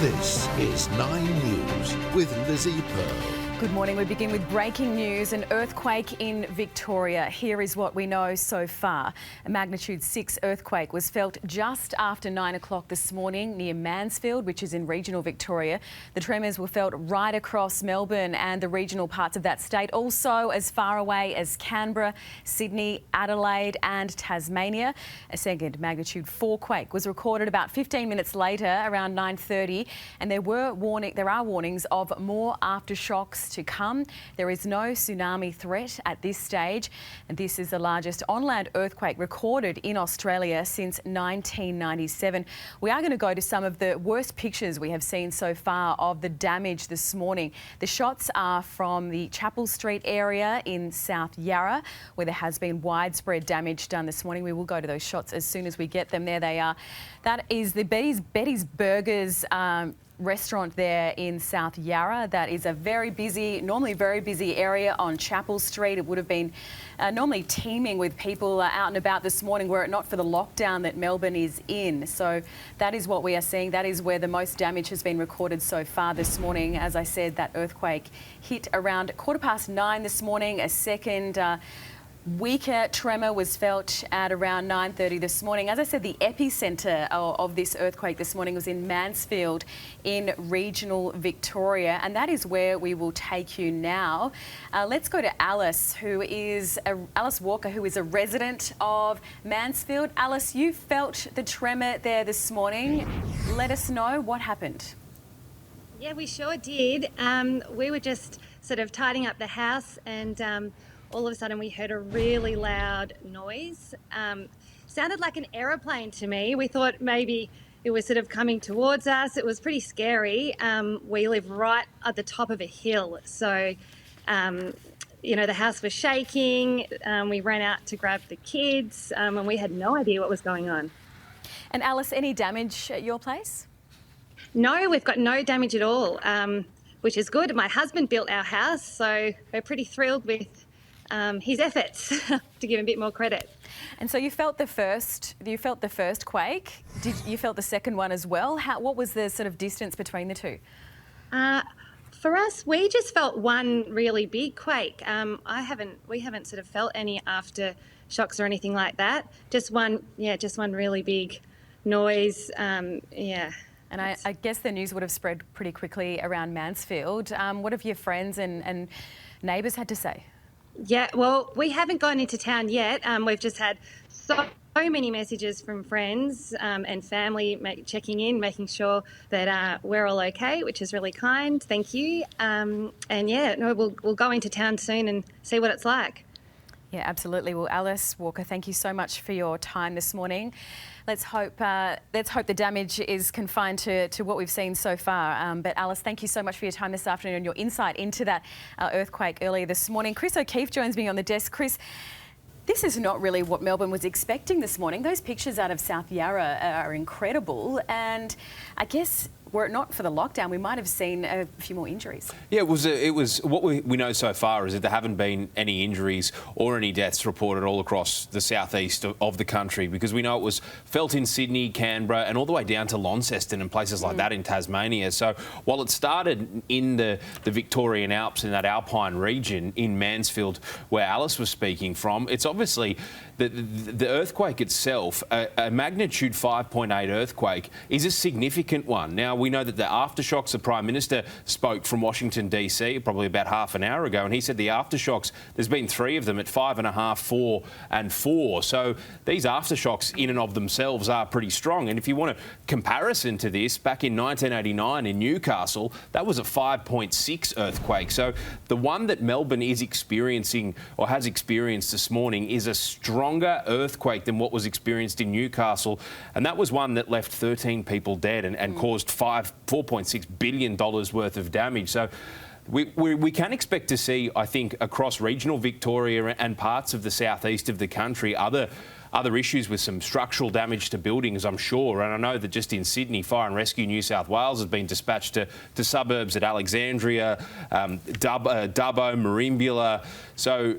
This is 9 News with Lizzie Pearl. Good morning. We begin with breaking news. An earthquake in Victoria. Here is what we know so far. A magnitude 6 earthquake was felt just after 9 o'clock this morning near Mansfield, which is in regional Victoria. The tremors were felt right across Melbourne and the regional parts of that state, also as far away as Canberra, Sydney, Adelaide and Tasmania. A second magnitude 4 quake was recorded about 15 minutes later, around 9:30, and there are warnings of more aftershocks to come. There is no tsunami threat at this stage, and this is the largest on-land earthquake recorded in Australia since 1997. We are going to go to some of the worst pictures we have seen so far of the damage this morning. The shots are from the Chapel Street area in South Yarra, where there has been widespread damage done this morning. We will go to those shots as soon as we get them. There they are. That is the Betty's Burgers restaurant there in South Yarra. That is a normally very busy area on Chapel Street. It would have been normally teeming with people out and about this morning were it not for the lockdown that Melbourne is in. So that is what we are seeing. That is where the most damage has been recorded so far this morning. As I said, that earthquake hit around 9:15 this morning. A second weaker tremor was felt at around 9:30 this morning. As I said, the epicentre of this earthquake this morning was in Mansfield in regional Victoria, and that is where we will take you now. Let's go to Alice Walker, who is a resident of Mansfield. Alice, you felt the tremor there this morning. Let us know what happened. Yeah, we sure did. We were just sort of tidying up the house and all of a sudden we heard a really loud noise. Sounded like an aeroplane to me. We thought maybe it was sort of coming towards us. It was pretty scary. We live right at the top of a hill. So, the house was shaking. We ran out to grab the kids and we had no idea what was going on. And Alice, any damage at your place? No, we've got no damage at all, which is good. My husband built our house, so we're pretty thrilled with his efforts, to give him a bit more credit. And so you felt the first quake. You felt the second one as well? What was the sort of distance between the two? For us, we just felt one really big quake. We haven't sort of felt any aftershocks or anything like that. Just one really big noise. And I guess the news would have spread pretty quickly around Mansfield. What have your friends and neighbours had to say? Yeah, well, we haven't gone into town yet. We've just had so many messages from friends and family checking in, making sure that we're all okay, which is really kind. Thank you. We'll go into town soon and see what it's like. Yeah, absolutely. Well, Alice Walker, thank you so much for your time this morning. Let's hope the damage is confined to what we've seen so far. But Alice, thank you so much for your time this afternoon and your insight into that earthquake earlier this morning. Chris O'Keefe joins me on the desk. Chris, this is not really what Melbourne was expecting this morning. Those pictures out of South Yarra are incredible, and I guess were it not for the lockdown, we might have seen a few more injuries. Yeah, it was what we know so far is that there haven't been any injuries or any deaths reported all across the southeast of the country, because we know it was felt in Sydney, Canberra and all the way down to Launceston and places like that in Tasmania. So while it started in the Victorian Alps, in that alpine region in Mansfield where Alice was speaking from, it's obviously the earthquake itself, a magnitude 5.8 earthquake, is a significant one. Now, we know that the aftershocks, the Prime Minister spoke from Washington, D.C. probably about half an hour ago, and he said the aftershocks, there's been 3 of them at 5.5, 4 and 4. So these aftershocks in and of themselves are pretty strong. And if you want a comparison to this, back in 1989 in Newcastle, that was a 5.6 earthquake. So the one that Melbourne is experiencing or has experienced this morning is a stronger earthquake than what was experienced in Newcastle. And that was one that left 13 people dead and caused $4.6 billion worth of damage. So we can expect to see, I think, across regional Victoria and parts of the southeast of the country, other issues with some structural damage to buildings, I'm sure. And I know that just in Sydney, Fire and Rescue New South Wales has been dispatched to suburbs at Alexandria, Dubbo, Merimbula. So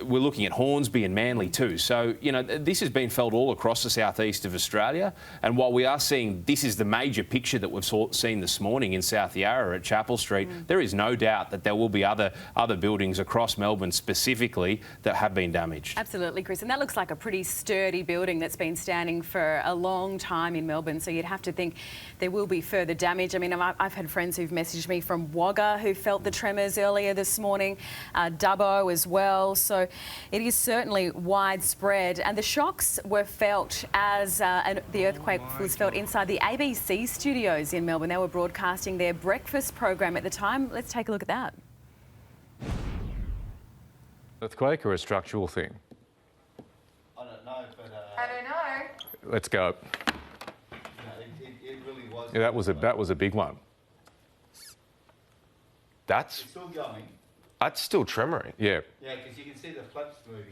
we're looking at Hornsby and Manly too. So, you know, this has been felt all across the southeast of Australia. And while we are seeing this is the major picture that we've seen this morning in South Yarra at Chapel Street, there is no doubt that there will be other buildings across Melbourne specifically that have been damaged. Absolutely, Chris. And that looks like a pretty sturdy building that's been standing for a long time in Melbourne. So you'd have to think there will be further damage. I mean, I've had friends who've messaged me from Wagga who felt the tremors earlier this morning, Dubbo as well. So it is certainly widespread. And the shocks were felt as the earthquake was felt inside the ABC studios in Melbourne. They were broadcasting their breakfast program at the time. Let's take a look at that. Earthquake or a structural thing? I don't know, but... I don't know. Let's go. No, it really was... Yeah, that was a big one. It's still going. That's still tremoring. Yeah. Yeah, because you can see the flaps moving.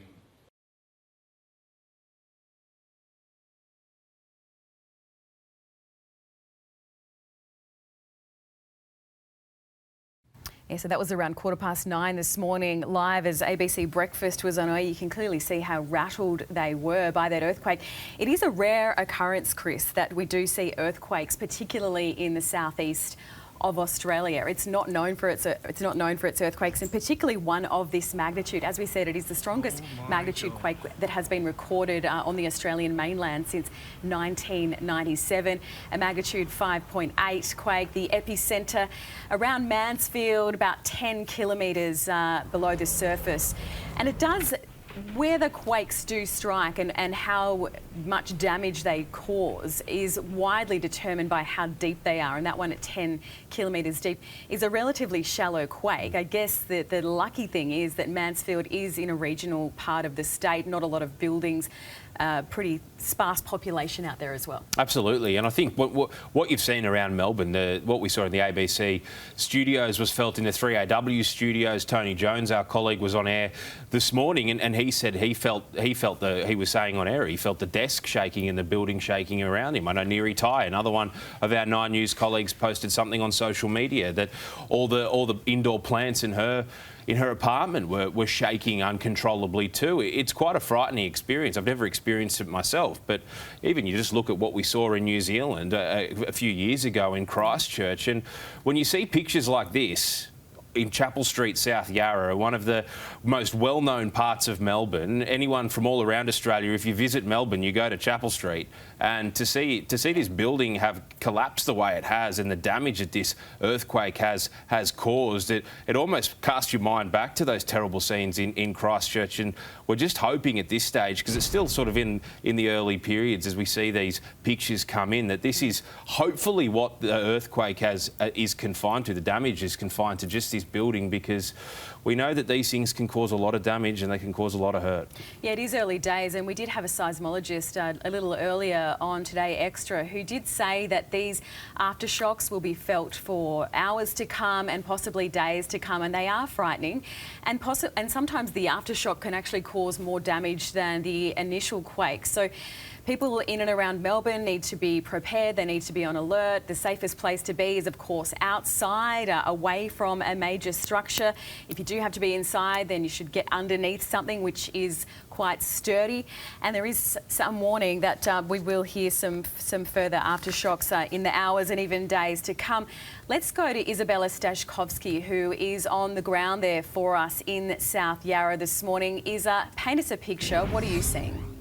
Yeah, so that was around 9:15 this morning, live as ABC Breakfast was on air. You can clearly see how rattled they were by that earthquake. It is a rare occurrence, Chris, that we do see earthquakes, particularly in the southeast of Australia. It's not known for its earthquakes, and particularly one of this magnitude. As we said, it is the strongest magnitude quake that has been recorded on the Australian mainland since 1997. A magnitude 5.8 quake. The epicentre around Mansfield, about 10 kilometres below the surface, and it does. Where the quakes do strike and how much damage they cause is widely determined by how deep they are, and that one at 10 kilometres deep is a relatively shallow quake. I guess the lucky thing is that Mansfield is in a regional part of the state, not a lot of buildings, pretty sparse population out there as well. Absolutely, and I think what you've seen around Melbourne, what we saw in the ABC studios was felt in the 3AW studios. Tony Jones, our colleague, was on air this morning, and he said he was saying on air he felt the desk shaking and the building shaking around him. I know Neri Tai, another one of our 9 News colleagues, posted something on social media that all the indoor plants in her apartment were shaking uncontrollably too. It's quite a frightening experience. I've never experienced it myself, but even you just look at what we saw in New Zealand a few years ago in Christchurch, and when you see pictures like this in Chapel Street, South Yarra, one of the most well-known parts of Melbourne. Anyone from all around Australia, if you visit Melbourne, you go to Chapel Street, and to see this building have collapsed the way it has and the damage that this earthquake has caused, it almost casts your mind back to those terrible scenes in Christchurch. And we're just hoping at this stage, because it's still sort of in the early periods as we see these pictures come in, that this is hopefully what the earthquake is confined to. The damage is confined to just this building, because we know that these things can cause a lot of damage and they can cause a lot of hurt. Yeah, it is early days, and we did have a seismologist a little earlier on Today Extra who did say that these aftershocks will be felt for hours to come and possibly days to come, and they are frightening, and sometimes the aftershock can actually cause more damage than the initial quake. So people in and around Melbourne need to be prepared. They need to be on alert. The safest place to be is, of course, outside, away from a major structure. If you do have to be inside, then you should get underneath something which is quite sturdy. And there is some warning that we will hear some further aftershocks in the hours and even days to come. Let's go to Isabella Stashkovsky, who is on the ground there for us in South Yarra this morning. Isa, paint us a picture. What are you seeing?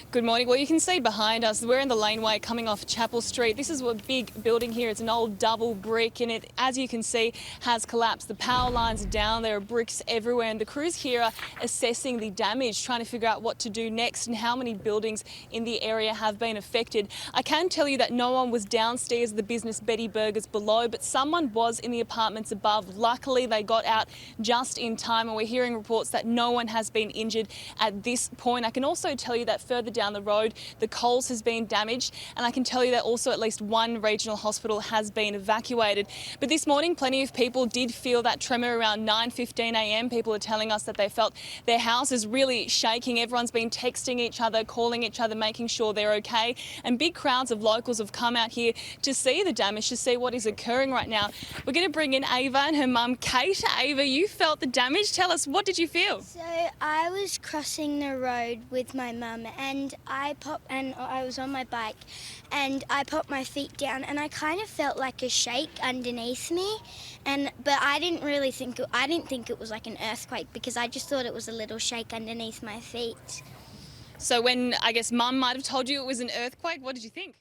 Good morning. Well, you can see behind us, we're in the laneway coming off Chapel Street. This is a big building here. It's an old double brick, and it, as you can see, has collapsed. The power lines are down. There are bricks everywhere, and the crews here are assessing the damage, trying to figure out what to do next and how many buildings in the area have been affected. I can tell you that no one was downstairs at the business Betty Burgers below, but someone was in the apartments above. Luckily, they got out just in time, and we're hearing reports that no one has been injured at this point. I can also tell you that further down the road. The Coles has been damaged, and I can tell you that also at least one regional hospital has been evacuated. But this morning, plenty of people did feel that tremor around 9:15 a.m. People are telling us that they felt their house is really shaking. Everyone's been texting each other, calling each other, making sure they're okay. And big crowds of locals have come out here to see the damage, to see what is occurring right now. We're going to bring in Ava and her mum, Kate. Ava, you felt the damage. Tell us, what did you feel? So I was crossing the road with my mum, and I was on my bike, and I popped my feet down, and I kind of felt like a shake underneath me, but I didn't think it was like an earthquake, because I just thought it was a little shake underneath my feet. So when, I guess, Mum might have told you it was an earthquake, what did you think?